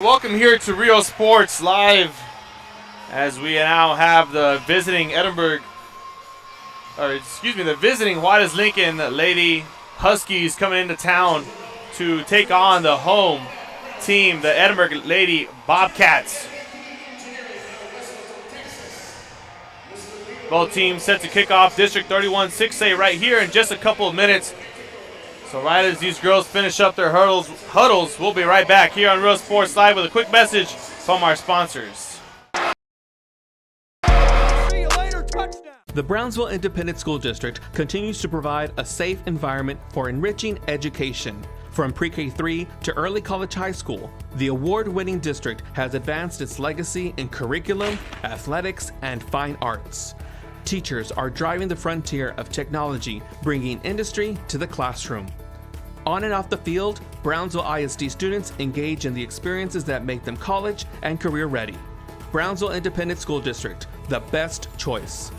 Welcome here to Rio Sports Live as we now have the visiting the visiting Juarez-Lincoln Lady Huskies coming into town to take on the home team, the Edinburg Lady Bobcats. Both teams set to kick off District 31 6A right here in just a couple of minutes. So right as these girls finish up their huddles, we'll be right back here on Real Sports Live with a quick message from our sponsors. The Brownsville Independent School District continues to provide a safe environment for enriching education. From pre-K-3 to early college high school, the award-winning district has advanced its legacy in curriculum, athletics, and fine arts. Teachers are driving the frontier of technology, bringing industry to the classroom. On and off the field, Brownsville ISD students engage in the experiences that make them college and career ready. Brownsville Independent School District, the best choice.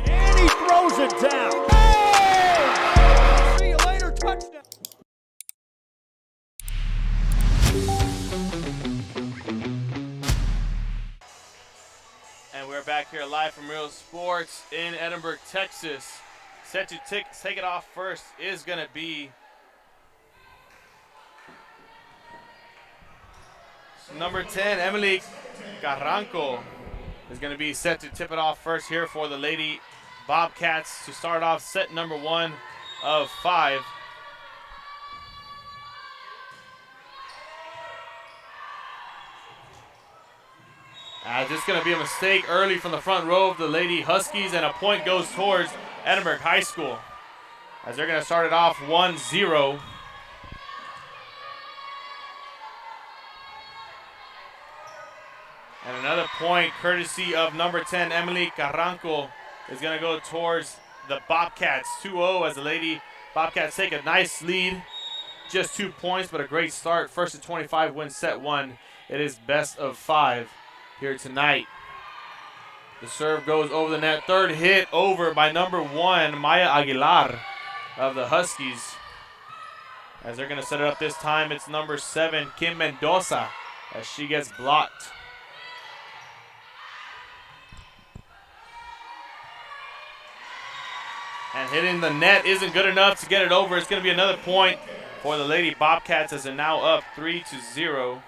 And he throws it down. Hey! See you later, touchdown. And we're back here live from Real Sports in Edinburg, Texas. Set to take it off first is going to be number 10, Emily Carranco is going to be set to tip it off first here for the Lady Bobcats to start off set number 1 of 5. This is going to be a mistake early from the front row of the Lady Huskies, and a point goes towards Edinburg High School as they're going to start it off 1-0. And another point courtesy of number 10, Emily Carranco, is going to go towards the Bobcats. 2-0 as the Lady Bobcats take a nice lead. Just 2 points, but a great start. First to 25 wins set 1. It is best of 5 here tonight. The serve goes over the net. Third hit over by number 1, Maya Aguilar of the Huskies. As they're going to set it up this time, it's number 7, Kim Mendoza, as she gets blocked. And hitting the net isn't good enough to get it over. It's going to be another point for the Lady Bobcats as they're now up 3-0.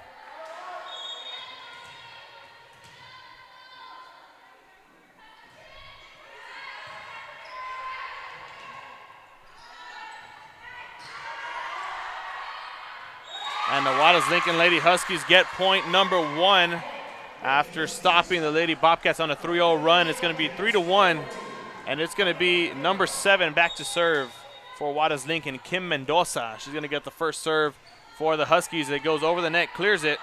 And the Juarez-Lincoln Lady Huskies get point number 1 after stopping the Lady Bobcats on a 3-0 run. It's going to be 3-1. And it's going to be number 7 back to serve for Juarez-Lincoln, Kim Mendoza. She's going to get the first serve for the Huskies. It goes over the net, clears it,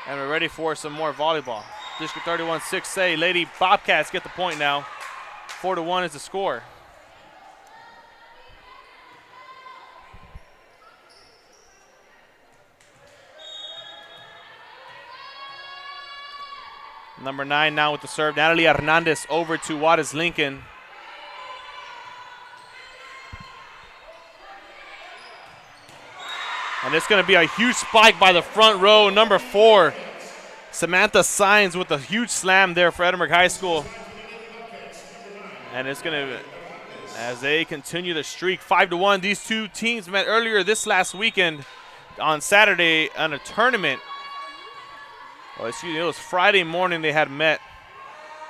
and we're ready for some more volleyball. District 31 6A, Lady Bobcats get the point now. 4-1 is the score. Number 9 now with the serve. Natalie Hernandez over to Juarez-Lincoln. And it's going to be a huge spike by the front row. Number 4, Samantha Sines with a huge slam there for Edinburg High School. And it's going to, as they continue the streak, 5-1. These two teams met earlier this last weekend on Saturday on a tournament. Oh, excuse me, it was Friday morning they had met.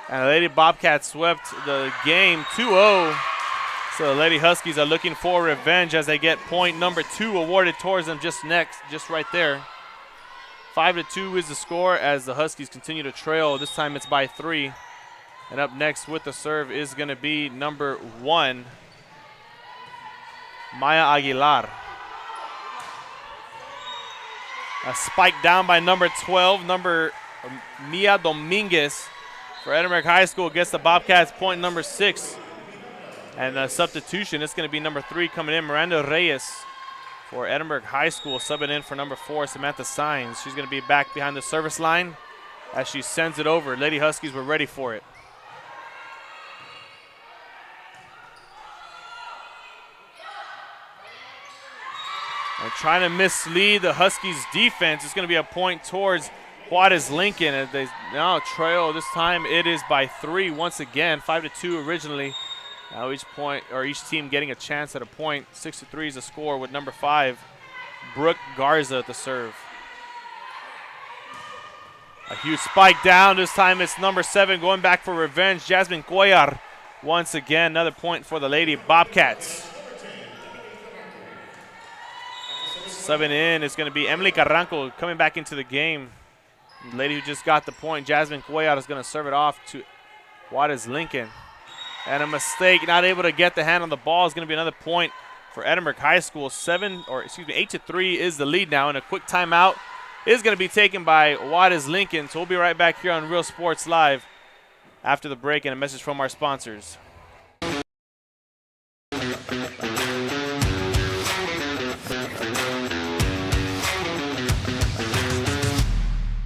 And the Lady Bobcats swept the game 2-0. So the Lady Huskies are looking for revenge as they get point number 2 awarded towards them just right there. 5-2 is the score as the Huskies continue to trail. This time it's by 3. And up next with the serve is going to be number 1, Maya Aguilar. A spike down by number 12, number Mia Dominguez for Edinburg High School gets the Bobcats point number 6. And a substitution, it's going to be number 3 coming in, Miranda Reyes for Edinburg High School, subbing in for number 4, Samantha Sines. She's going to be back behind the service line as she sends it over. Lady Huskies were ready for it. And trying to mislead the Huskies defense. It's going to be a point towards Juarez-Lincoln. And they now trail. This time it is by 3 once again. 5-2 originally. Now each team getting a chance at a point. 6-3 is the score with number 5, Brooke Garza at the serve. A huge spike down. This time it's number 7 going back for revenge. Jasmine Cuellar once again. Another point for the Lady Bobcats. Subbing in is going to be Emily Carranco coming back into the game. The lady who just got the point, Jasmine Cuellar, is going to serve it off to Juarez-Lincoln. And a mistake, not able to get the hand on the ball, is going to be another point for Edinburg High School. 8-3 is the lead now, and a quick timeout is going to be taken by Juarez-Lincoln. So we'll be right back here on Real Sports Live after the break and a message from our sponsors.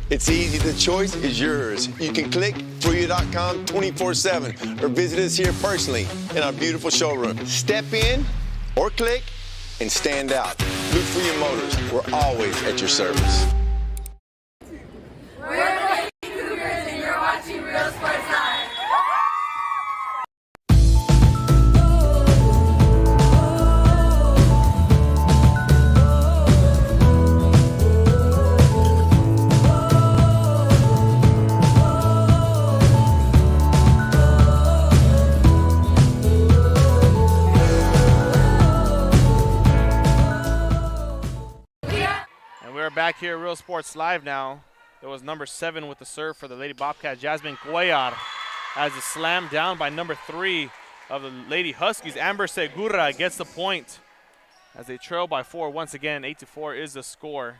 It's easy. The choice is yours. You can click Joya.com 24/7 or visit us here personally in our beautiful showroom. Step in or click and stand out. Look for your motors. We're always at your service. We're the Lady Cougars and you're watching Real Sports Live. We're back here at Real Sports Live now. It was number 7 with the serve for the Lady Bobcats. Jasmine Cuellar has a slam down by number 3 of the Lady Huskies. Amber Segura gets the point as they trail by 4 once again. 8-4 is the score.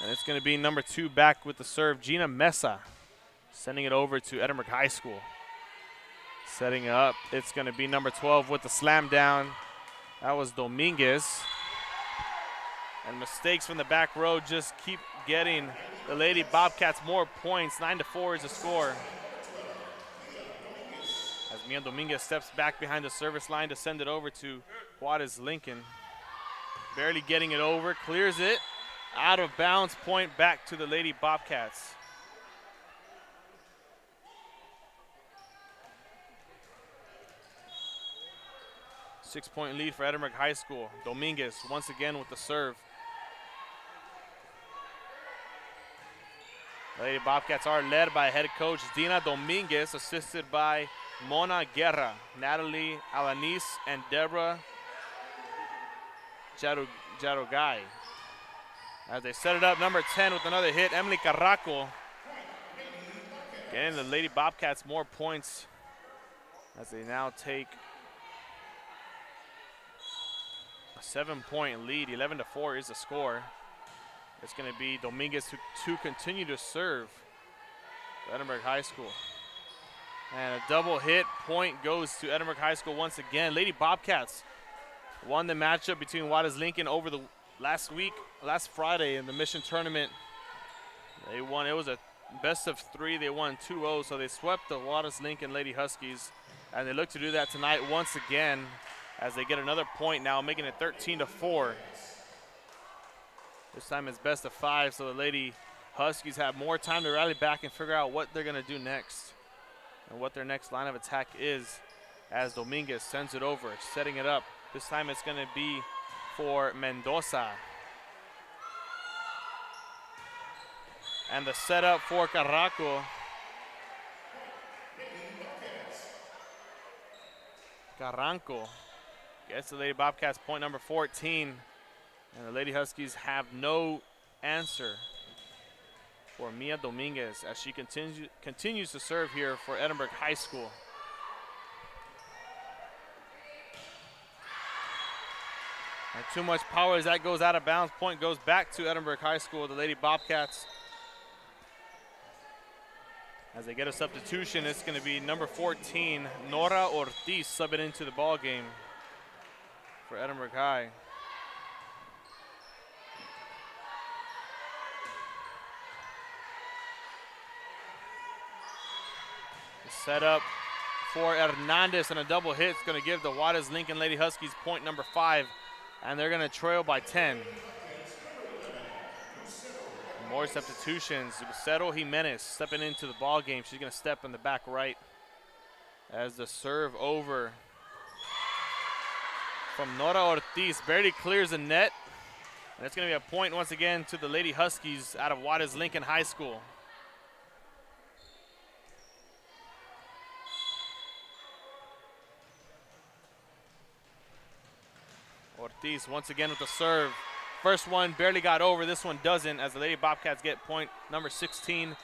And it's going to be number 2 back with the serve, Gina Mesa, sending it over to Edinburg High School. Setting up, it's going to be number 12 with the slam down. That was Dominguez. And mistakes from the back row just keep getting the Lady Bobcats more points. 9-4 is the score. As Mia Dominguez steps back behind the service line to send it over to Juarez-Lincoln. Barely getting it over, clears it. Out of bounds, point back to the Lady Bobcats. Six-point lead for Edinburg High School. Dominguez once again with the serve. Lady Bobcats are led by head coach Dina Dominguez, assisted by Mona Guerra, Natalie Alanis, and Deborah Jarugay. As they set it up, number 10 with another hit, Emily Carraco. Getting the Lady Bobcats more points as they now take a 7-point lead. 11-4 is the score. It's going to be Dominguez to continue to serve for Edinburg High School. And a double hit point goes to Edinburg High School once again. Lady Bobcats won the matchup between Juarez-Lincoln over the last Friday in the Mission Tournament. They won. It was a best of 3. They won 2-0, so they swept the Juarez-Lincoln Lady Huskies. And they look to do that tonight once again as they get another point now, making it 13-4. This time it's best of 5, so the Lady Huskies have more time to rally back and figure out what they're going to do next and what their next line of attack is as Dominguez sends it over, setting it up. This time it's going to be for Mendoza. And the setup for Carraco. Carranco gets the Lady Bobcats point number 14. And the Lady Huskies have no answer for Mia Dominguez as she continues to serve here for Edinburg High School. And too much power as that goes out of bounds. Point goes back to Edinburg High School, the Lady Bobcats. As they get a substitution, it's going to be number 14, Nora Ortiz, subbing into the ball game for Edinburg High. Set up for Hernandez, and a double hit is going to give the Juarez-Lincoln Lady Huskies point number 5, and they're going to trail by 10. More substitutions. Lucero Jimenez stepping into the ball game. She's going to step in the back right as the serve over from Nora Ortiz barely clears the net. And it's going to be a point once again to the Lady Huskies out of Juarez-Lincoln High School. Ortiz once again with the serve. First one barely got over. This one doesn't, as the Lady Bobcats get point number 16,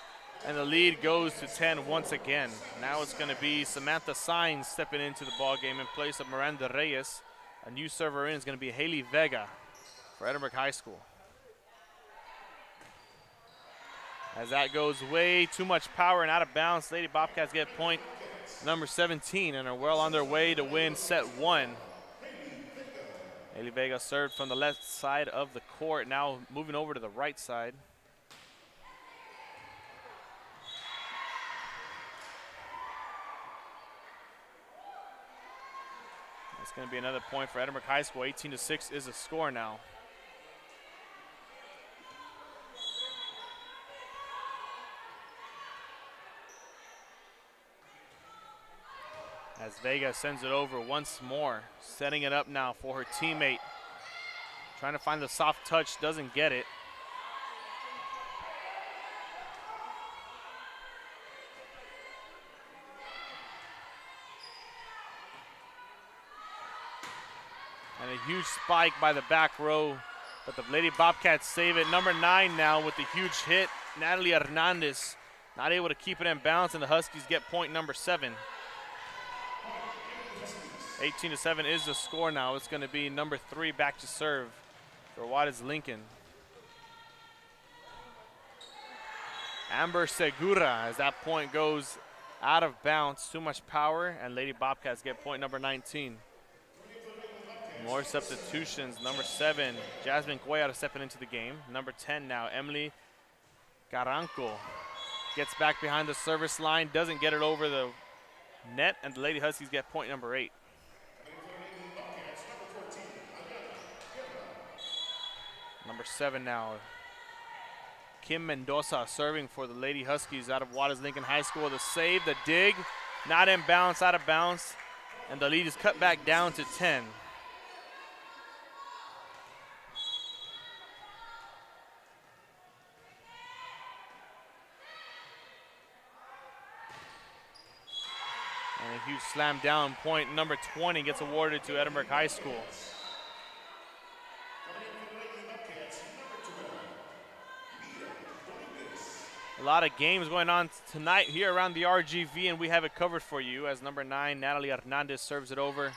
and the lead goes to 10 once again. Now it's going to be Samantha Sainz stepping into the ball game in place of Miranda Reyes. A new server in is going to be Haley Vega for Edinburg High School. As that goes way too much power and out of bounds, Lady Bobcats get point number 17 and are well on their way to win set 1. Haley Vega served from the left side of the court, now moving over to the right side. It's going to be another point for Edinburg High School. 18-6 is the score now. As Vega sends it over once more, setting it up now for her teammate. Trying to find the soft touch, doesn't get it. And a huge spike by the back row, but the Lady Bobcats save it. Number 9 now with the huge hit, Natalie Hernandez. Not able to keep it in bounds, and the Huskies get point number 7. 18-7 is the score now. It's going to be number 3 back to serve for Juarez-Lincoln. Amber Segura, as that point goes out of bounds. Too much power, and Lady Bobcats get point number 19. More substitutions. Number 7, Jasmine Cuellar stepping into the game. Number 10 now, Emily Garanco gets back behind the service line, doesn't get it over the net, and the Lady Huskies get point number 8. Number 7 now, Kim Mendoza serving for the Lady Huskies out of Juarez-Lincoln High School. The save, the dig, not in bounds, out of bounds, and the lead is cut back down to 10. And a huge slam down point. Number 20 gets awarded to Edinburg High School. A lot of games going on tonight here around the RGV, and we have it covered for you as number 9, Natalie Hernandez, serves it over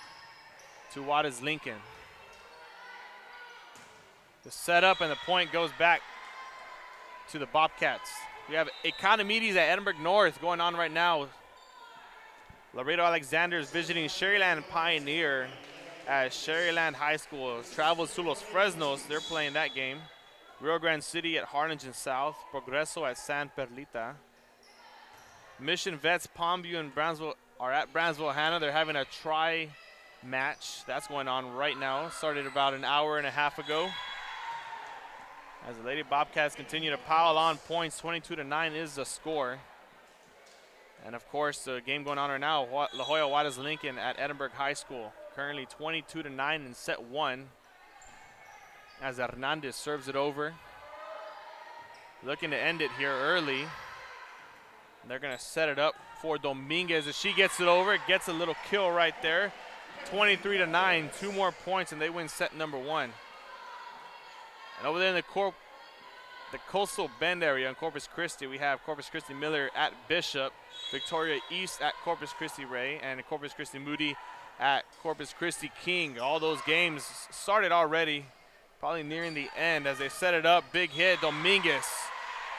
to Juarez-Lincoln. The setup and the point goes back to the Bobcats. We have Economides at Edinburg North going on right now. Laredo Alexander is visiting Sherryland Pioneer as Sherryland High School travels to Los Fresnos. They're playing that game. Rio Grande City at Harlingen South. Progreso at San Perlita. Mission Vets, Palmview, and Brownsville are at Brownsville Hanna. They're having a match. That's going on right now. Started about an hour and a half ago. As the Lady Bobcats continue to pile on points, 22-9 is the score. And of course, the game going on right now, La Joya Juarez-Lincoln at Edinburg High School. Currently 22-9 in set 1. As Hernandez serves it over. Looking to end it here early. And they're going to set it up for Dominguez as she gets it over. Gets a little kill right there. 23-9, 2 more points, and they win set number 1. And over there in the Coastal Bend area in Corpus Christi, we have Corpus Christi Miller at Bishop, Victoria East at Corpus Christi Ray, and Corpus Christi Moody at Corpus Christi King. All those games started already, probably nearing the end as they set it up. Big hit, Dominguez.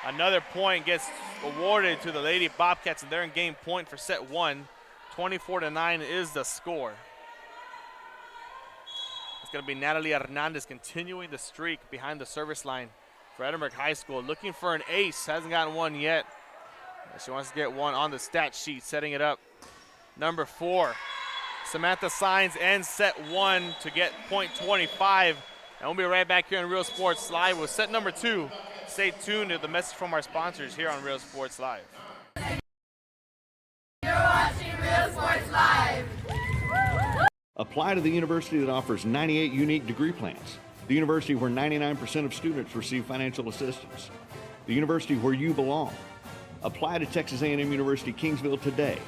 Another point gets awarded to the Lady Bobcats, and they're in game point for set 1. 24-9 is the score. It's going to be Natalie Hernandez continuing the streak behind the service line for Edinburg High School. Looking for an ace, hasn't gotten one yet. She wants to get one on the stat sheet, setting it up number 4. Samantha Signs ends set 1 to get point 25. And we'll be right back here on Real Sports Live with set number 2. Stay tuned to the message from our sponsors here on Real Sports Live. You're watching Real Sports Live. Apply to the university that offers 98 unique degree plans. The university where 99% of students receive financial assistance. The university where you belong. Apply to Texas A&M University Kingsville today.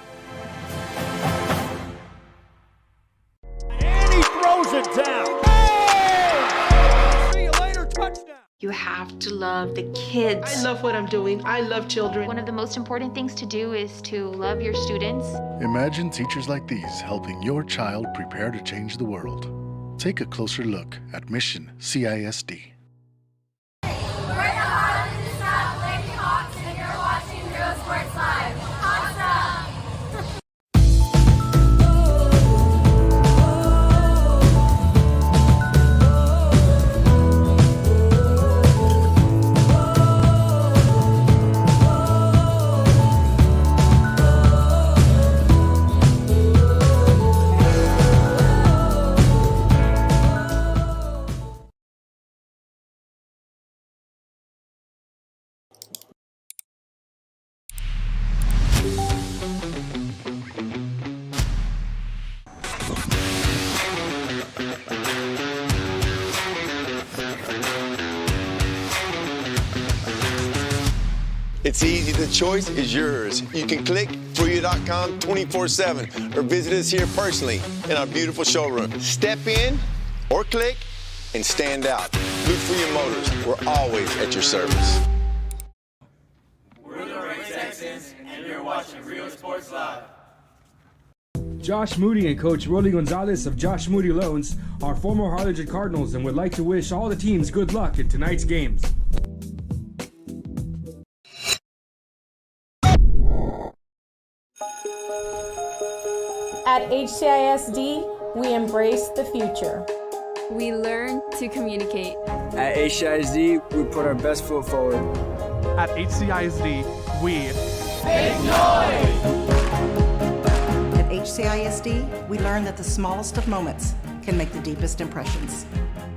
And he throws it down. Hey! See you later, touchdown. You have to love the kids. I love what I'm doing. I love children. One of the most important things to do is to love your students. Imagine teachers like these helping your child prepare to change the world. Take a closer look at Mission CISD. We're the Harlem to South Lady Hawks, and you're watching Real Sports Live. Awesome! It's easy, the choice is yours. You can click Fruya.com 24/7 or visit us here personally in our beautiful showroom. Step in or click and stand out. Look for your motors. We're always at your service. We're the Red Texans, and you're watching Real Sports Live. Josh Moody and Coach Rolly Gonzalez of Josh Moody Loans are former Harlingen Cardinals and would like to wish all the teams good luck in tonight's games. At HCISD, we embrace the future. We learn to communicate. At HCISD, we put our best foot forward. At HCISD, we make noise! At HCISD, we learn that the smallest of moments can make the deepest impressions.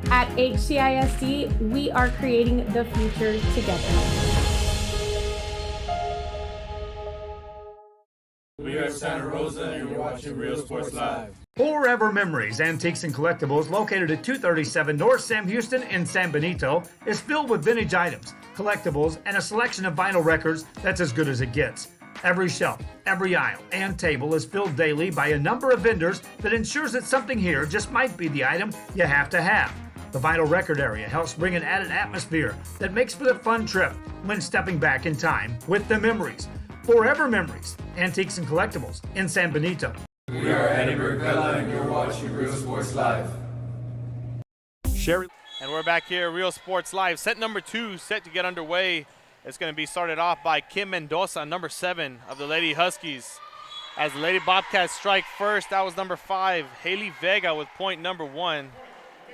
At HCISD, we are creating the future together. We are Santa Rosa, and you're watching Real Sports Live. Forever Memories Antiques and Collectibles, located at 237 North Sam Houston in San Benito, is filled with vintage items, collectibles, and a selection of vinyl records that's as good as it gets. Every shelf, every aisle, and table is filled daily by a number of vendors that ensures that something here just might be the item you have to have. The vinyl record area helps bring an added atmosphere that makes for the fun trip when stepping back in time with the memories. Forever Memories, Antiques and Collectibles in San Benito. We are Edinburg, and you're watching Real Sports Live. Sherry. And we're back here, Real Sports Live. Set number 2 set to get underway. It's going to be started off by Kim Mendoza, number 7 of the Lady Huskies. As the Lady Bobcats strike first, that was number 5, Haley Vega with point number 1.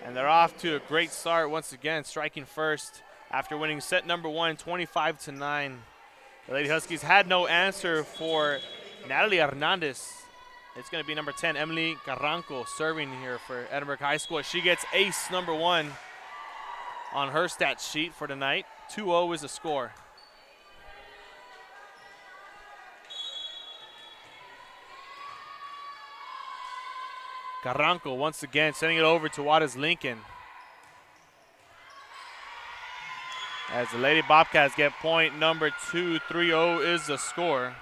And they're off to a great start once again, striking first after winning set number 1, 25-9. The Lady Huskies had no answer for Natalie Hernandez. It's going to be number 10, Emily Carranco, serving here for Edinburg High School. She gets ace number 1 on her stat sheet for tonight. 2-0 is the score. Carranco once again sending it over to Juarez-Lincoln. As the Lady Bobcats get point number 2, 3-0 is the score.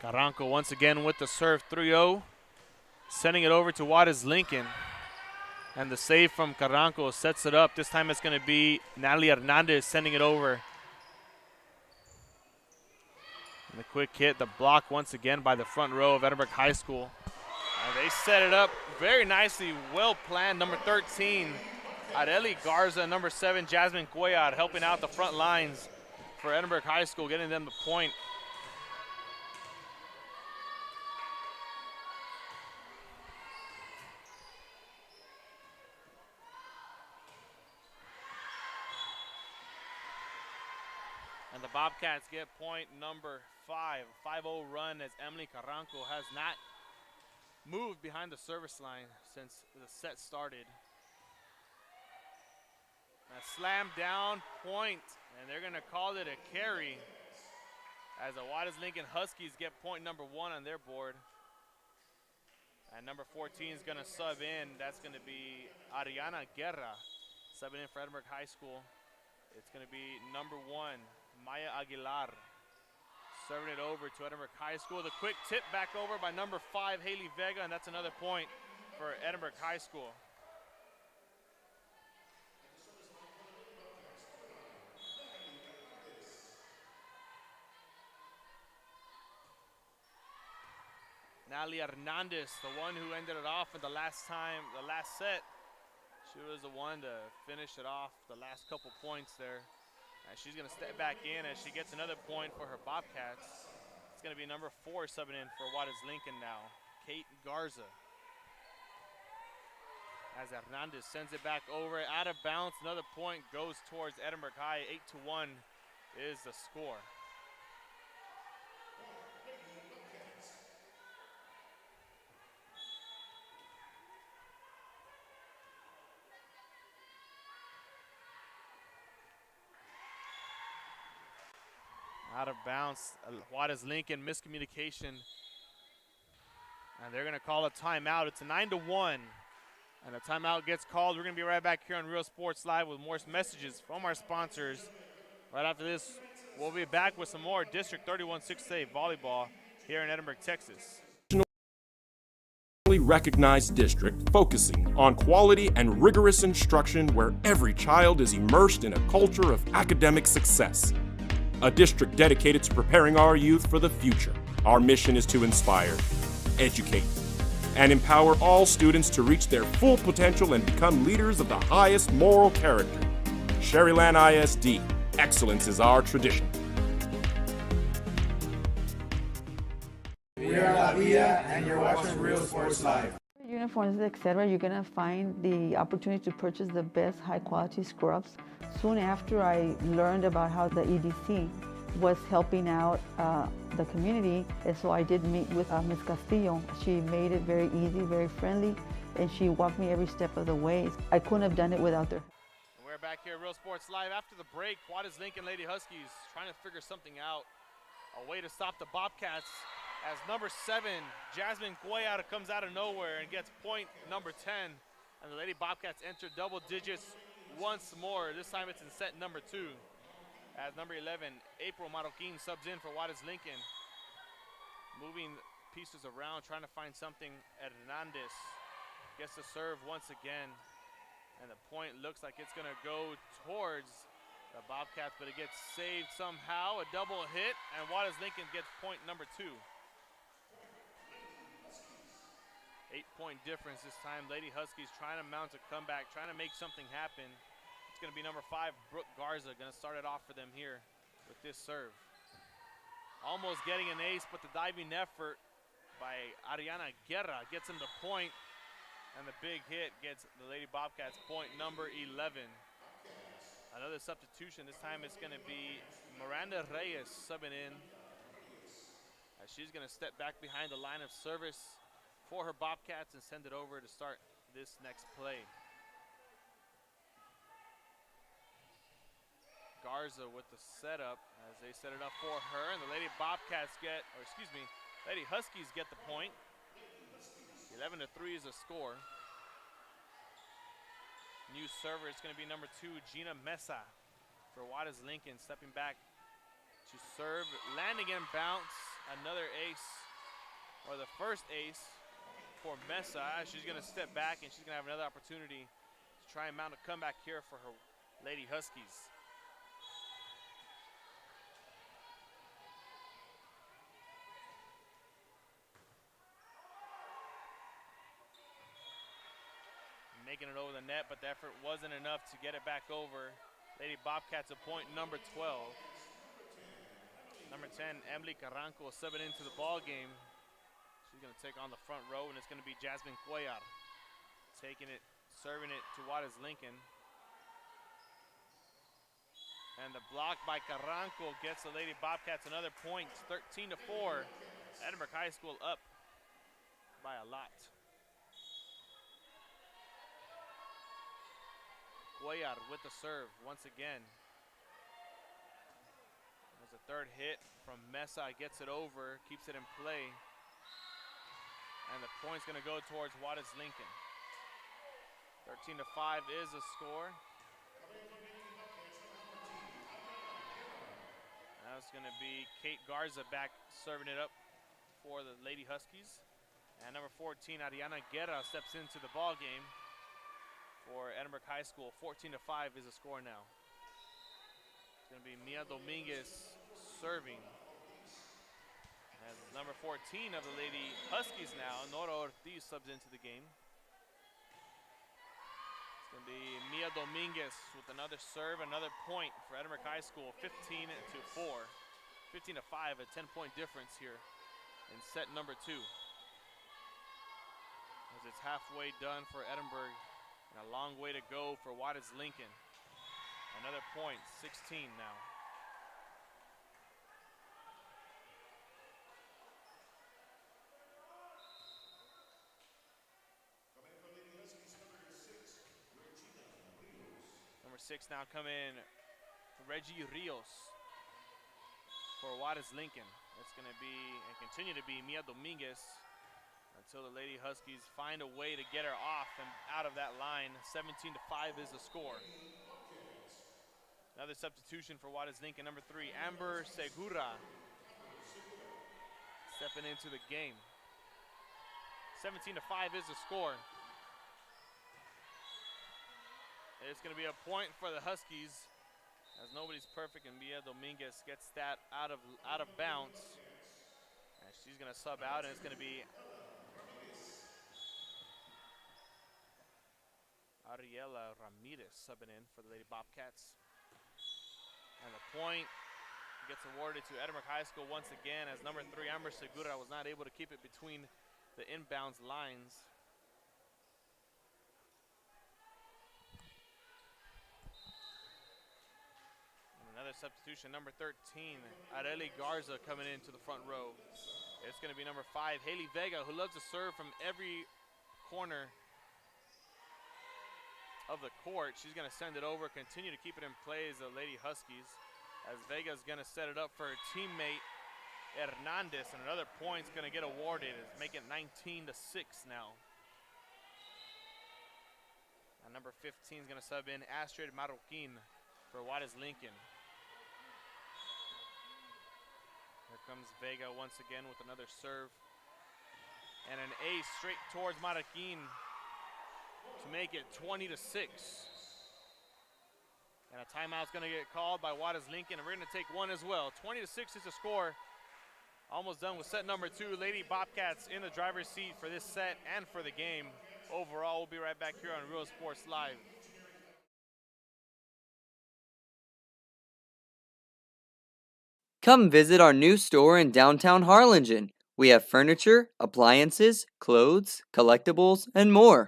Carranco once again with the serve, 3-0. Sending it over to Juarez-Lincoln. And the save from Carranco sets it up. This time it's going to be Natalie Hernandez sending it over. And the quick hit, the block once again by the front row of Edinburg High School. And they set it up very nicely, well planned. Number 13, Areli Garza. Number 7, Jasmine Cuellar, helping out the front lines for Edinburg High School, getting them the point. And the Bobcats get point number 5. 5-0 run as Emily Carranco has not moved behind the service line since the set started. A slam down point, and they're going to call it a carry as the Juarez-Lincoln Huskies get point number 1 on their board. And number 14 is going to sub in. That's going to be Ariana Guerra subbing in for Edinburg High School. It's going to be number 1, Maya Aguilar, serving it over to Edinburg High School. The quick tip back over by number 5, Haley Vega, and that's another point for Edinburg High School. Natalie Hernandez, the one who ended it off in the last set. She was the one to finish it off the last couple points there. And she's going to step back in as she gets another point for her Bobcats. It's going to be number 4 subbing in for Juarez-Lincoln now, Kate Garza. As Hernandez sends it back over, out of bounds, another point goes towards Edinburg High. 8-1 is the score. Out of bounds, Juarez-Lincoln miscommunication. And they're going to call a timeout. It's a 9-1. And a timeout gets called. We're going to be right back here on Real Sports Live with more messages from our sponsors. Right after this, we'll be back with some more District 31 6A volleyball here in Edinburg, Texas. Recognized district focusing on quality and rigorous instruction where every child is immersed in a culture of academic success. A district dedicated to preparing our youth for the future. Our mission is to inspire, educate, and empower all students to reach their full potential and become leaders of the highest moral character. Sherryland ISD, excellence is our tradition. We are La Via, and you're watching Real Sports Live. Uniforms, etc., you're going to find the opportunity to purchase the best high-quality scrubs. Soon after I learned about how the EDC was helping out the community, and so I did meet with Ms. Castillo. She made it very easy, very friendly, and she walked me every step of the way. I couldn't have done it without her. We're back here at Real Sports Live. After the break, Juarez-Lincoln Lady Huskies trying to figure something out, a way to stop the Bobcats, as number 7, Jasmine Cuellar, comes out of nowhere and gets point number 10. And the Lady Bobcats enter double digits once more. This time it's in set number 2. As number 11, April Marroquin, subs in for Juarez-Lincoln. Moving pieces around, trying to find something. Hernandez gets the serve once again. And the point looks like it's going to go towards the Bobcats, but it gets saved somehow. A double hit, and Juarez-Lincoln gets point number 2. 8-point difference this time. Lady Huskies trying to mount a comeback, trying to make something happen. It's going to be number 5, Brooke Garza, going to start it off for them here with this serve. Almost getting an ace, but the diving effort by Ariana Guerra gets him to point, and the big hit gets the Lady Bobcats point number 11. Another substitution. This time it's going to be Miranda Reyes subbing in, as she's going to step back behind the line of service for her Bobcats and send it over to start this next play. Garza with the setup as they set it up for her, and the Lady Bobcats Lady Huskies get the point. 11-3 is the score. New server, it's going to be number 2, Gina Mesa for Juarez-Lincoln, stepping back to serve, landing in bounce, another ace, or the first ace for Mesa. She's going to step back and she's going to have another opportunity to try and mount a comeback here for her Lady Huskies. Making it over the net, but the effort wasn't enough to get it back over. Lady Bobcats a point number 12. Number 10, Emily Carranco, subbing into the ball game. She's going to take on the front row, and it's going to be Jasmine Cuellar taking it, serving it to Juarez-Lincoln. And the block by Carranco gets the Lady Bobcats another point, 13-4. Edinburg High School up by a lot. Cuellar with the serve once again. There's a third hit from Mesa, gets it over, keeps it in play. And the point's gonna go towards Juarez-Lincoln. 13-5 is the score. Now it's gonna be Kate Garza back serving it up for the Lady Huskies. And number 14, Ariana Guerra, steps into the ball game for Edinburg High School. 14-5 is the score now. It's gonna be Mia Dominguez serving. As number 14 of the Lady Huskies now, Nora Ortiz subs into the game. It's gonna be Mia Dominguez with another serve, another point for Edinburg High School, 15-4. 15-5, a 10-point difference here in set number 2. As it's halfway done for Edinburg and a long way to go for Juarez-Lincoln. Another point, 16 now. Number 6 now come in, Reggie Rios for Juarez-Lincoln. It's going to be and continue to be Mia Dominguez until the Lady Huskies find a way to get her off and out of that line. 17-5 is the score. Another substitution for Juarez-Lincoln, number 3, Amber Segura, stepping into the game. 17-5 is the score. It's going to be a point for the Huskies, as nobody's perfect, and Mia Dominguez gets that out of bounds. And she's going to sub out, and it's going to be Ariela Ramirez subbing in for the Lady Bobcats. And the point gets awarded to Edinburg High School once again, as number 3, Amber Segura, was not able to keep it between the inbounds lines. Another substitution, number 13, Areli Garza coming into the front row. It's going to be number 5, Haley Vega, who loves to serve from every corner of the court. She's going to send it over, continue to keep it in play as the Lady Huskies, as Vega's going to set it up for her teammate Hernandez, and another point's going to get awarded, making it 19-6 now. And number 15 is going to sub in Astrid Marroquin for Juarez-Lincoln. Here comes Vega once again with another serve. And an ace straight towards Marroquin to make it 20-6. And a timeout's going to get called by Juarez-Lincoln, and we're going to take one as well. 20-6 is the score. Almost done with set number 2. Lady Bobcats in the driver's seat for this set and for the game. Overall, we'll be right back here on Real Sports Live. Come visit our new store in downtown Harlingen. We have furniture, appliances, clothes, collectibles, and more.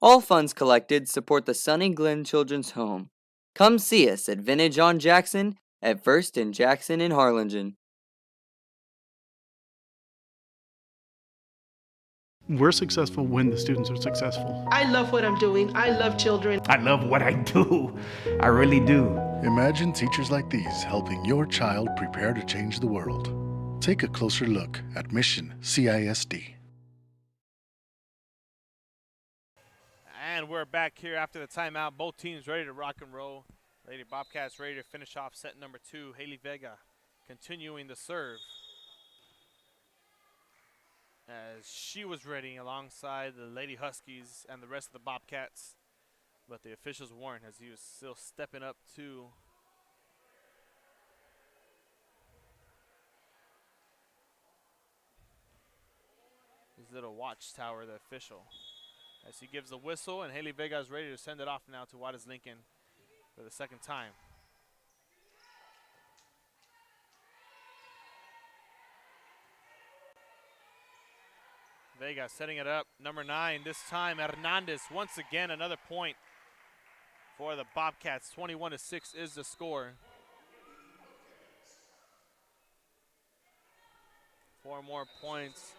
All funds collected support the Sunny Glen Children's Home. Come see us at Vintage on Jackson at First and Jackson in Harlingen. We're successful when the students are successful. I love what I'm doing. I love children. I love what I do. I really do. Imagine teachers like these helping your child prepare to change the world. Take a closer look at Mission CISD. And we're back here after the timeout. Both teams ready to rock and roll. Lady Bobcats ready to finish off set number 2. Haley Vega continuing the serve, as she was ready alongside the Lady Huskies and the rest of the Bobcats. But the officials weren't, as he was still stepping up to his little watchtower, the official. As he gives the whistle, and Haley Vega is ready to send it off now to Juarez-Lincoln for the second time. Vega setting it up, number 9, this time Hernandez. Once again, another point for the Bobcats. 21-6 is the score. 4 more points,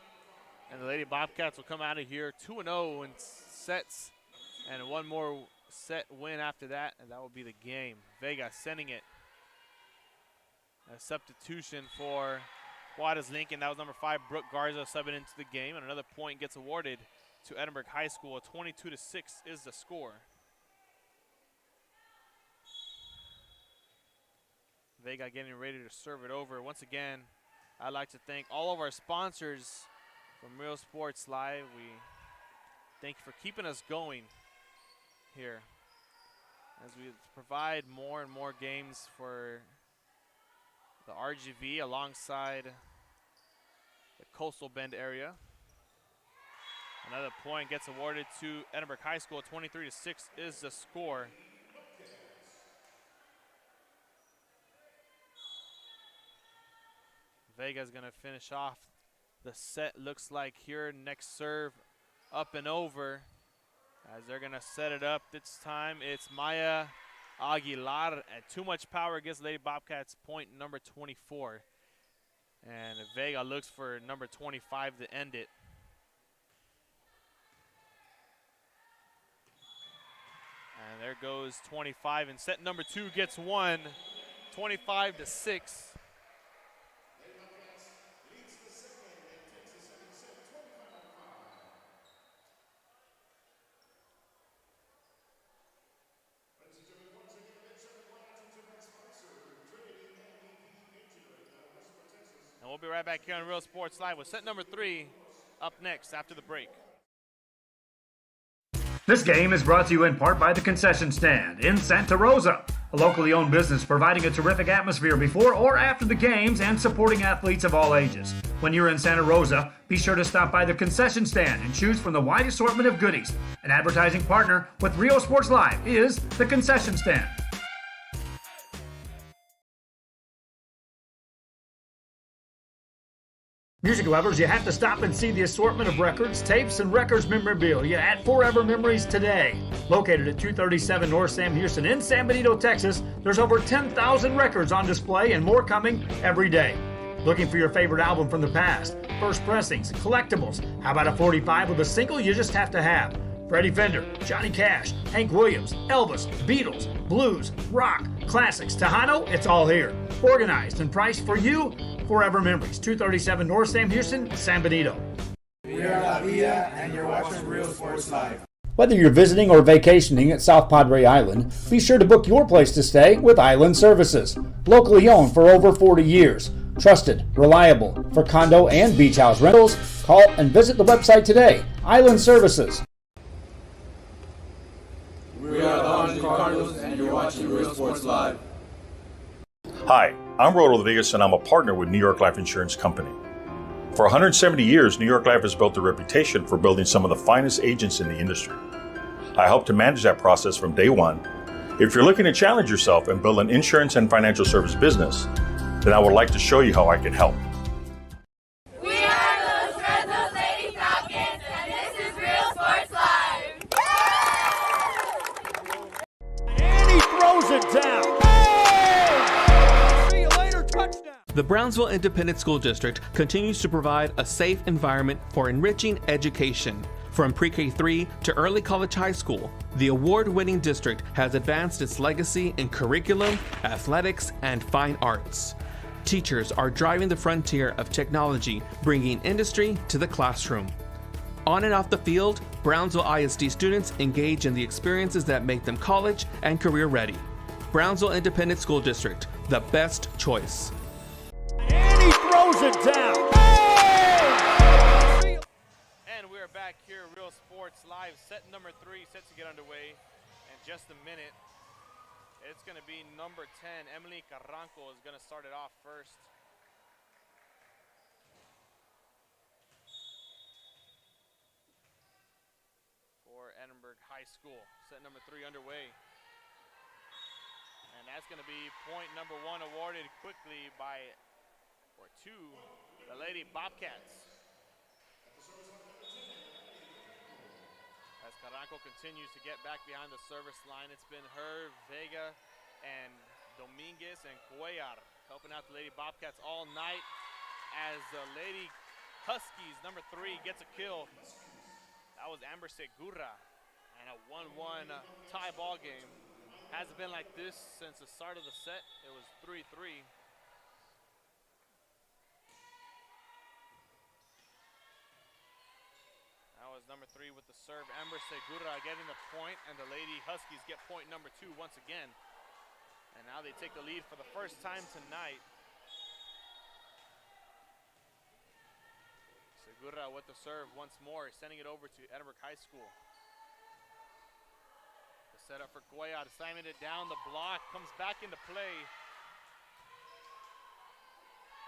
and the Lady Bobcats will come out of here 2-0 in sets, and 1 more set win after that, and that will be the game. Vega sending it. A substitution for Juarez-Lincoln. That was number 5, Brooke Garza, subbing into the game, and another point gets awarded to Edinburg High School. 22-6 is the score. Vega getting ready to serve it over. Once again, I'd like to thank all of our sponsors from Real Sports Live. We thank you for keeping us going here as we provide more and more games for the RGV alongside the Coastal Bend area. Another point gets awarded to Edinburg High School. 23-6 is the score. Vega's gonna finish off the set, looks like here. Next serve up and over as they're gonna set it up. This time it's Maya Aguilar at too much power against Lady Bobcats, point number 24. And Vega looks for number 25 to end it. And there goes 25, and set number 2 gets one, 25-6. And we'll be right back here on Real Sports Live with set number 3 up next after the break. This game is brought to you in part by the Concession Stand in Santa Rosa, a locally owned business providing a terrific atmosphere before or after the games and supporting athletes of all ages. When you're in Santa Rosa, be sure to stop by the Concession Stand and choose from the wide assortment of goodies. An advertising partner with Real Sports Live is the Concession Stand. Music lovers, you have to stop and see the assortment of records, tapes, and records memorabilia at Forever Memories today. Located at 237 North Sam Houston in San Benito, Texas, there's over 10,000 records on display and more coming every day. Looking for your favorite album from the past, first pressings, collectibles, how about a 45 with a single you just have to have? Freddie Fender, Johnny Cash, Hank Williams, Elvis, Beatles, blues, rock, classics, Tejano, it's all here. Organized and priced for you. Forever Memories, 237 North Sam Houston, San Benito. We are La Vida, and you're watching Real Sports Live. Whether you're visiting or vacationing at South Padre Island, be sure to book your place to stay with Island Services. Locally owned for over 40 years. Trusted, reliable for condo and beach house rentals. Call and visit the website today. Island Services. We are the Orange Cardinals, and you're watching Real Sports Live. Hi, I'm Rodo Rodriguez, and I'm a partner with New York Life Insurance Company. For 170 years, New York Life has built a reputation for building some of the finest agents in the industry. I help to manage that process from day one. If you're looking to challenge yourself and build an insurance and financial service business, then I would like to show you how I can help. We are those Red Lady Falcons, and this is Real Sports Live. And he throws it down. The Brownsville Independent School District continues to provide a safe environment for enriching education. From pre-K-3 to early college high school, the award-winning district has advanced its legacy in curriculum, athletics, and fine arts. Teachers are driving the frontier of technology, bringing industry to the classroom. On and off the field, Brownsville ISD students engage in the experiences that make them college and career ready. Brownsville Independent School District, the best choice. And he throws it down. And we're back here, Real Sports Live. Set number 3 set to get underway in just a minute. It's going to be number 10. Emily Carranco is going to start it off first. For Edinburg High School. Set number 3 underway. And that's going to be point number 1 awarded quickly to the Lady Bobcats. As Carranco continues to get back behind the service line, it's been her, Vega, and Dominguez and Cuellar helping out the Lady Bobcats all night as the Lady Huskies, number 3, gets a kill. That was Amber Segura. And a 1-1 tie ball game. Hasn't been like this since the start of the set. It was 3-3. That was number 3 with the serve. Amber Segura getting the point, and the Lady Huskies get point number 2 once again. And now they take the lead for the first time tonight. Segura with the serve once more, sending it over to Edinburg High School. The setup for Joya, slamming it down. The block comes back into play.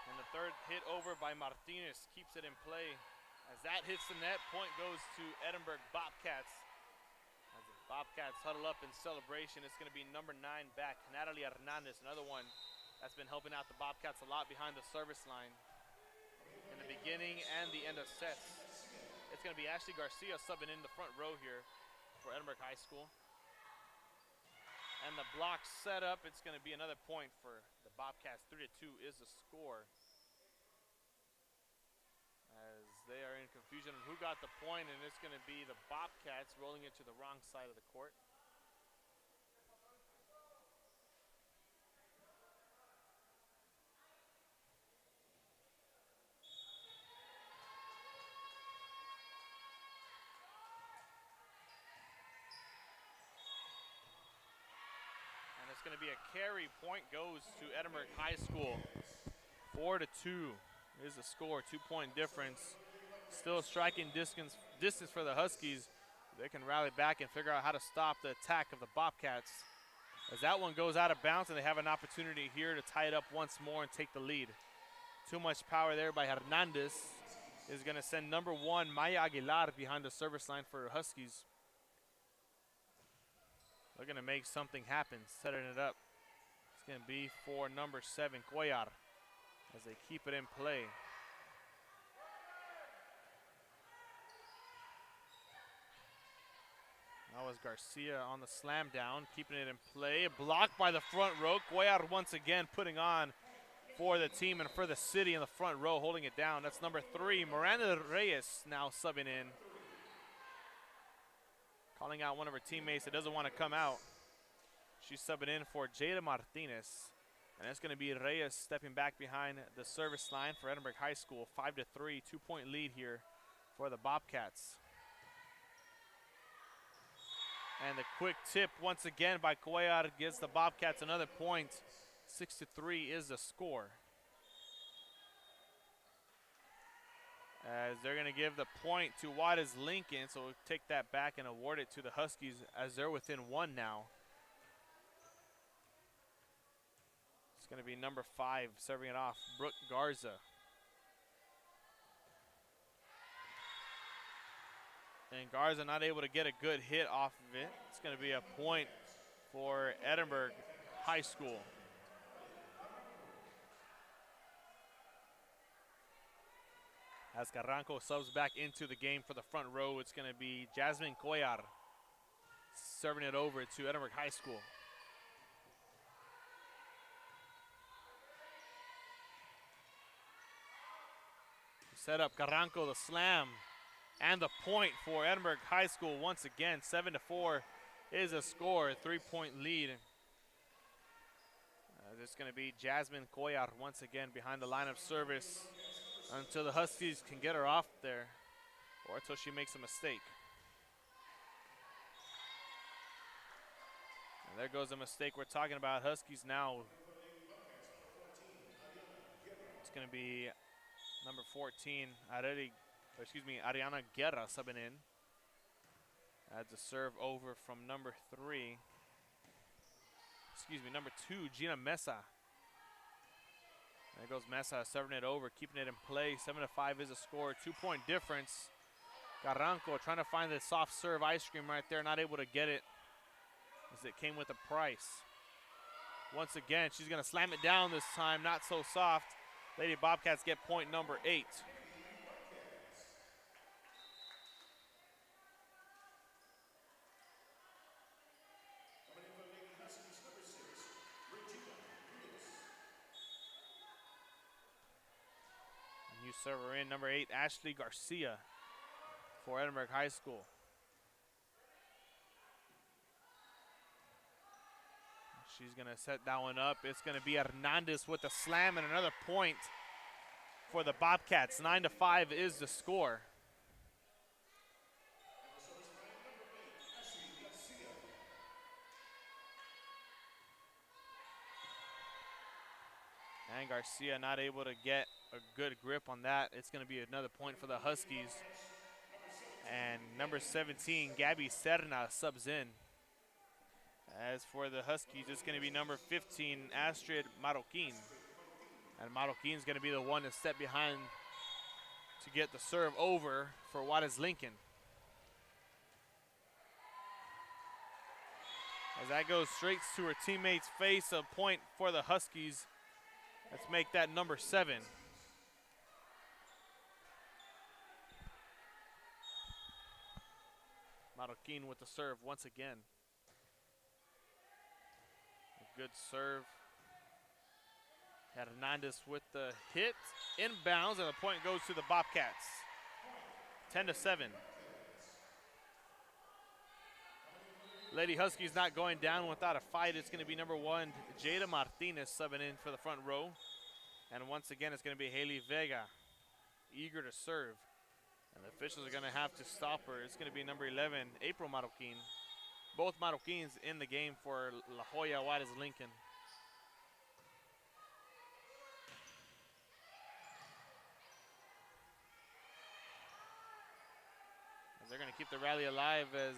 And the third hit over by Martinez keeps it in play. As that hits the net, point goes to Edinburg Bobcats. As the Bobcats huddle up in celebration, it's going to be number 9 back, Natalie Hernandez, another one that's been helping out the Bobcats a lot behind the service line in the beginning and the end of sets. It's going to be Ashley Garcia subbing in the front row here for Edinburg High School. And the block set up, it's going to be another point for the Bobcats. 3-2 is the score. As they are in confusion on who got the point, and it's going to be the Bobcats rolling it to the wrong side of the court. And it's going to be a carry. Point goes to Edinburg High School. 4-2 is the score, 2-point difference. Still striking distance for the Huskies. They can rally back and figure out how to stop the attack of the Bobcats. As that one goes out of bounds, and they have an opportunity here to tie it up once more and take the lead. Too much power there by Hernandez is going to send number 1, Maya Aguilar, behind the service line for Huskies. Looking to make something happen, setting it up. It's going to be for number 7, Cuellar, as they keep it in play. That was Garcia on the slam down, keeping it in play. Blocked by the front row. Cuellar once again putting on for the team and for the city in the front row, holding it down. That's number 3, Miranda Reyes, now subbing in. Calling out one of her teammates that doesn't want to come out. She's subbing in for Jada Martinez. And it's going to be Reyes stepping back behind the service line for Edinburg High School. 5-3, 2-point lead here for the Bobcats. And the quick tip once again by Cuellar gives the Bobcats another point. 6-3 is the score. As they're going to give the point to Juarez-Lincoln, so we'll take that back and award it to the Huskies as they're within 1 now. It's going to be number 5 serving it off, Brooke Garza. And Garza not able to get a good hit off of it. It's going to be a point for Edinburg High School. As Carranco subs back into the game for the front row, it's going to be Jasmine Cuellar serving it over to Edinburg High School. Set up Carranco, the slam, and the point for Edinburg High School once again. 7-4 is a score, a 3-point lead. This is going to be Jasmine Cuellar once again behind the line of service until the Huskies can get her off there or until she makes a mistake. And there goes a mistake we're talking about. Huskies now. It's going to be number 14, Ariana Guerra subbing in. Adds a serve over from number 3. Number 2, Gina Mesa. There goes Mesa serving it over, keeping it in play. 7-5 is a score, 2-point difference. Carranco trying to find the soft serve ice cream right there, not able to get it as it came with a price. Once again, she's going to slam it down this time, not so soft. Lady Bobcats get point number 8. New server in, number 8, Ashley Garcia for Edinburg High School. She's going to set that one up. It's going to be Hernandez with the slam and another point for the Bobcats. 9-5 is the score. And Garcia not able to get a good grip on that. It's going to be another point for the Huskies. And number 17, Gabby Serna subs in. As for the Huskies, it's going to be number 15, Astrid Marroquin. And Marroquin is going to be the one to step behind to get the serve over for Juarez-Lincoln. As that goes straight to her teammate's face, a point for the Huskies. Let's make that number 7. Marroquin with the serve once again. A good serve. Hernandez with the hit, inbounds, and the point goes to the Bobcats. 10-7. Lady Huskies not going down without a fight. It's going to be number 1, Jada Martinez subbing in for the front row. And once again, it's going to be Haley Vega, eager to serve. And the officials are going to have to stop her. It's going to be number 11, April Marroquin. Both Marroquins in the game for La Joya Juarez-Lincoln. As they're going to keep the rally alive as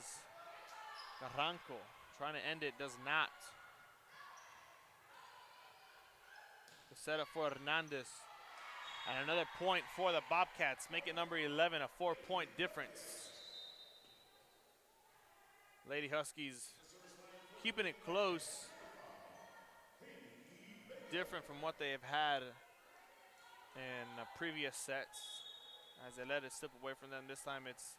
Carranco trying to end it, does not. The setup for Hernandez. And another point for the Bobcats, make it number 11, a 4-point difference. Lady Huskies keeping it close. Different from what they have had in previous sets. As they let it slip away from them, this time it's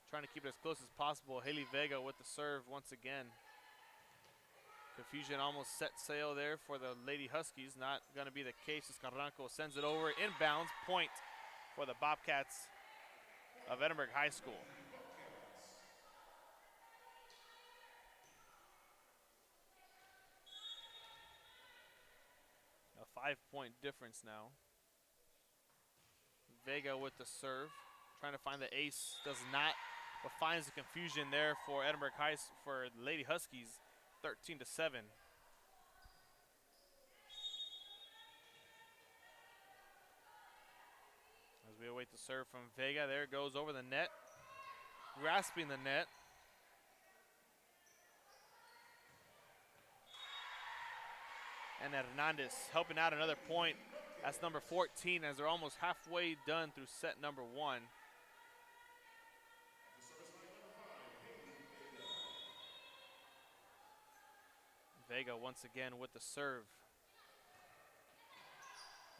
trying to keep it as close as possible. Haley Vega with the serve once again. Confusion almost set sail there for the Lady Huskies. Not going to be the case as Carranco sends it over. Inbounds, point for the Bobcats of Edinburg High School. A 5-point difference now. Vega with the serve. Trying to find the ace. Does not, but finds the confusion there for Edinburg High, for the Lady Huskies. 13-7. As we await the serve from Vega, there it goes over the net, grasping the net. And Hernandez helping out another point. That's number 14 as they're almost halfway done through set number 1. Vega once again with the serve.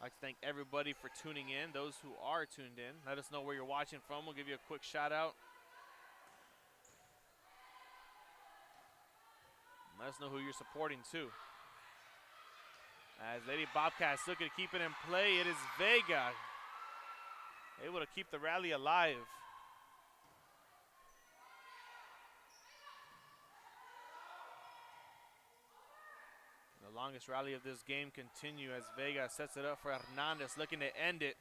I'd like to thank everybody for tuning in. Those who are tuned in, let us know where you're watching from. We'll give you a quick shout out. Let us know who you're supporting too. As Lady Bobcats looking to keep it in play, it is Vega able to keep the rally alive. The longest rally of this game continue as Vega sets it up for Hernandez, looking to end it,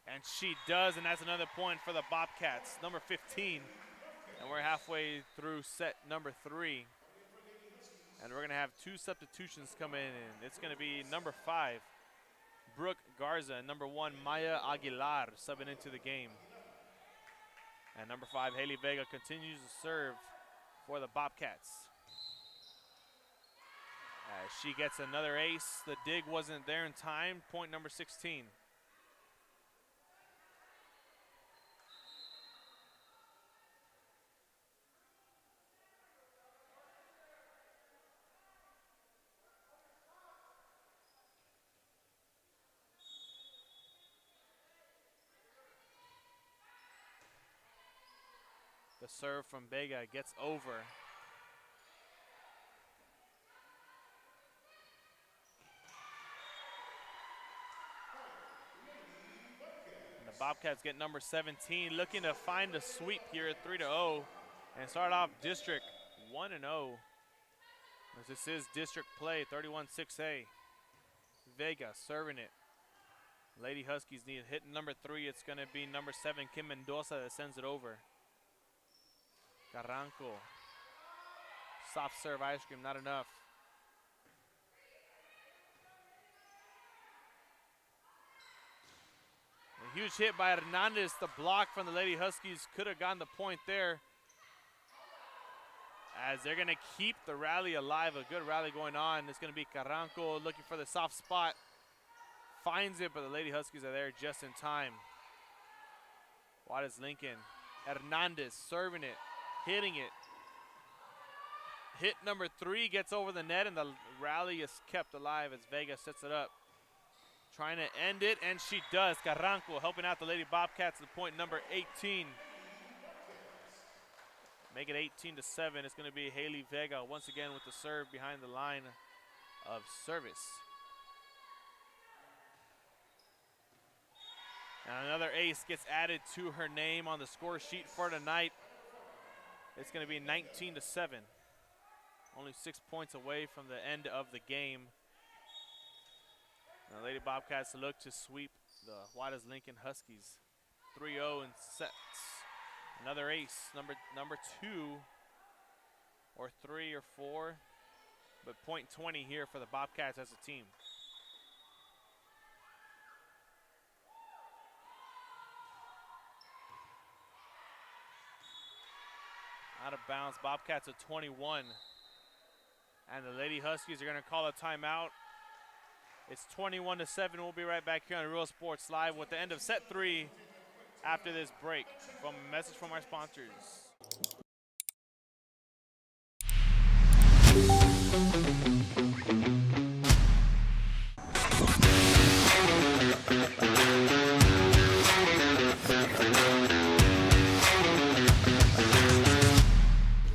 and she does, and that's another point for the Bobcats, number 15. And we're halfway through set number 3. And we're going to have 2 substitutions coming in. It's going to be number 5, Brooke Garza, and number 1, Maya Aguilar, subbing into the game. And number 5, Haley Vega, continues to serve for the Bobcats. As she gets another ace. The dig wasn't there in time. Point number 16. The serve from Vega gets over. Bobcats get number 17, looking to find a sweep here at 3-0 and start off district 1-0. As this is district play, 31-6A. Vega serving it. Lady Huskies need hit number 3. It's going to be number 7, Kim Mendoza, that sends it over. Carranco. Soft serve ice cream, not enough. A huge hit by Hernandez. The block from the Lady Huskies could have gotten the point there. As they're going to keep the rally alive, a good rally going on. It's going to be Carranco looking for the soft spot. Finds it, but the Lady Huskies are there just in time. Juarez-Lincoln. Hernandez serving it, hitting it. Hit number 3 gets over the net, and the rally is kept alive as Vega sets it up. Trying to end it, and she does. Carranco helping out the Lady Bobcats at point number 18. Make it 18-7. It's going to be Haley Vega once again with the serve behind the line of service. And another ace gets added to her name on the score sheet for tonight. It's going to be 19-7. Only 6 points away from the end of the game. Now Lady Bobcats look to sweep the Juarez-Lincoln Huskies. 3-0 in sets. Another ace, number 2 or 3 or 4, but point 20 here for the Bobcats as a team. Out of bounds, Bobcats at 21. And the Lady Huskies are going to call a timeout. It's 21-7. We'll be right back here on Real Sports Live with the end of set 3 after this break. From a message from our sponsors.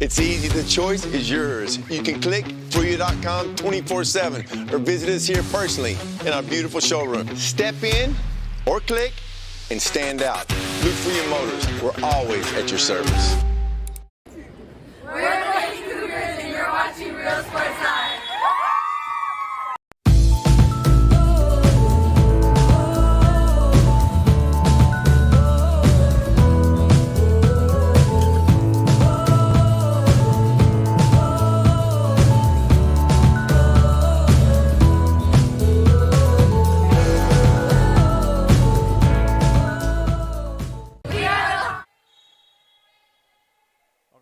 It's easy. The choice is yours. You can click Joya.com 24/7 or visit us here personally in our beautiful showroom. Step in or click and stand out. Look for your motors. We're always at your service. We're the Lady Cougars, and you're watching Real Sports Live.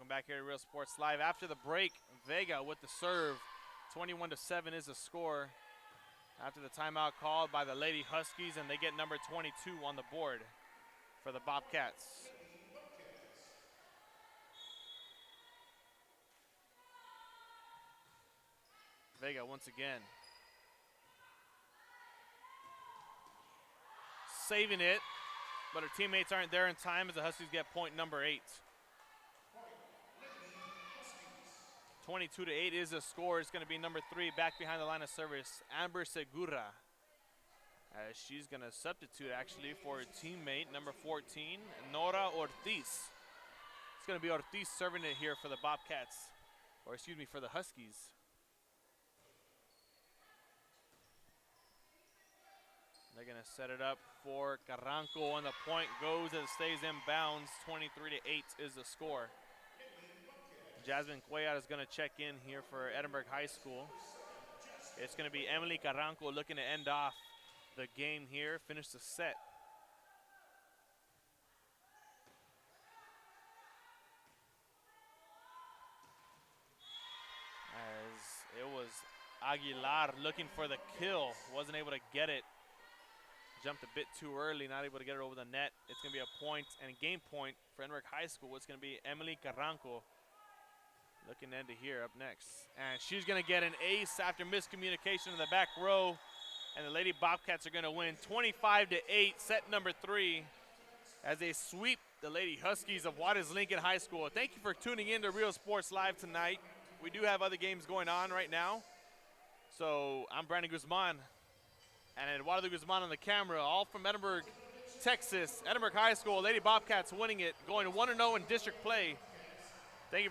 Back here at Real Sports Live. After the break, Vega with the serve. 21-7 is the score. After the timeout called by the Lady Huskies, and they get number 22 on the board for the Bobcats. Vega once again. Saving it, but her teammates aren't there in time as the Huskies get point number 8. 22-8 is the score. It's going to be number 3 back behind the line of service, Amber Segura. As she's going to substitute actually for her teammate, number 14, Nora Ortiz. It's going to be Ortiz serving it here for the Bobcats, or excuse me, for the Huskies. They're going to set it up for Carranco, and the point goes as it stays in bounds. 23-8 is the score. Jasmine Cuellar is going to check in here for Edinburg High School. It's going to be Emily Carranco looking to end off the game here, finish the set. As it was Aguilar looking for the kill, wasn't able to get it. Jumped a bit too early, not able to get it over the net. It's going to be a point and a game point for Edinburg High School. It's going to be Emily Carranco. Looking to end it here up next. And she's going to get an ace after miscommunication in the back row. And the Lady Bobcats are going to win 25-8, set number 3, as they sweep the Lady Huskies of Juarez-Lincoln High School. Thank you for tuning in to Real Sports Live tonight. We do have other games going on right now. So I'm Brandon Guzman and Eduardo Guzman on the camera, all from Edinburg Texas. Edinburg High School, Lady Bobcats winning it, going 1-0 in district play. Thank you for